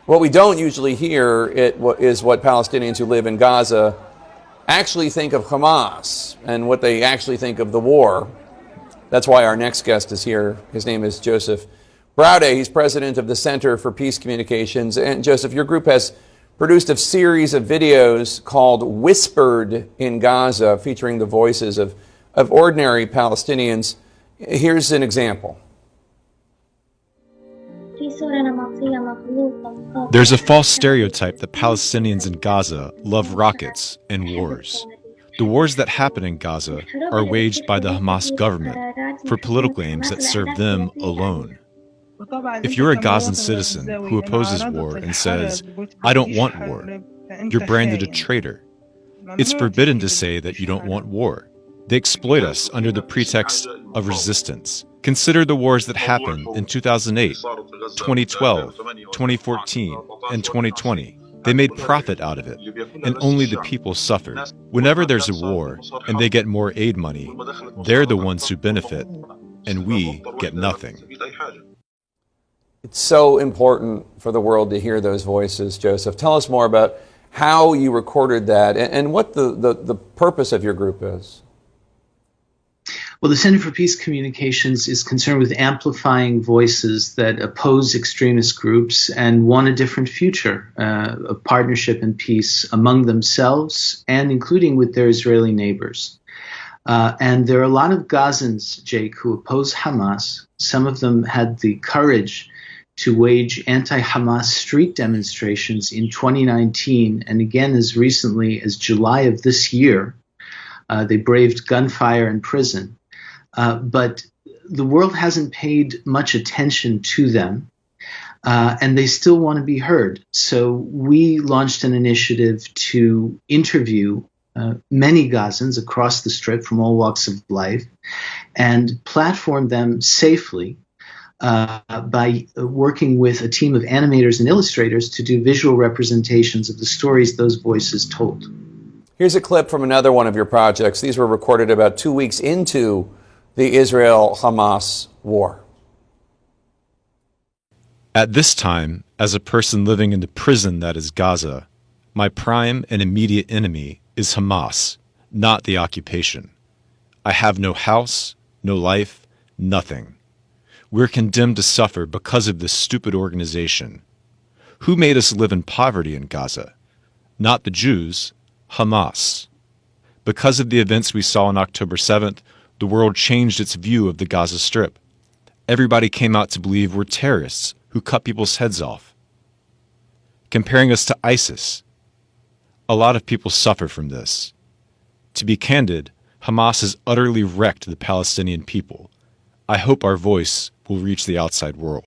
What we don't usually hear is what Palestinians who live in Gaza actually think of Hamas and what they actually think of the war. That's why our next guest is here. His name is Joseph Browday. He's president of the Center for Peace Communications. And Joseph, your group has produced a series of videos called Whispered in Gaza, featuring the voices of ordinary Palestinians. Here's an example. There's a false stereotype that Palestinians in Gaza love rockets and wars. The wars that happen in Gaza are waged by the Hamas government for political aims that serve them alone. If you're a Gazan citizen who opposes war and says, "I don't want war," you're branded a traitor. It's forbidden to say that you don't want war. They exploit us under the pretext of resistance. Consider the wars that happened in 2008, 2012, 2014, and 2020. They made profit out of it, and only the people suffered. Whenever there's a war and they get more aid money, they're the ones who benefit, and we get nothing. It's so important for the world to hear those voices, Joseph. Tell us more about how you recorded that and what the purpose of your group is. Well, the Center for Peace Communications is concerned with amplifying voices that oppose extremist groups and want a different future, of partnership and peace among themselves and including with their Israeli neighbors. And there are a lot of Gazans, Jake, who oppose Hamas. Some of them had the courage to wage anti-Hamas street demonstrations in 2019 and again as recently as July of this year. They braved gunfire and prison. But the world hasn't paid much attention to them, and they still want to be heard. So we launched an initiative to interview many Gazans across the Strip from all walks of life and platform them safely by working with a team of animators and illustrators to do visual representations of the stories those voices told. Here's a clip from another one of your projects. These were recorded about 2 weeks into the Israel-Hamas war. At this time, as a person living in the prison that is Gaza, my prime and immediate enemy is Hamas, not the occupation. I have no house, no life, nothing. We're condemned to suffer because of this stupid organization. Who made us live in poverty in Gaza? Not the Jews, Hamas. Because of the events we saw on October 7th, the world changed its view of the Gaza Strip. Everybody came out to believe we're terrorists who cut people's heads off, comparing us to ISIS. A lot of people suffer from this. To be candid, Hamas has utterly wrecked the Palestinian people. I hope our voice will reach the outside world.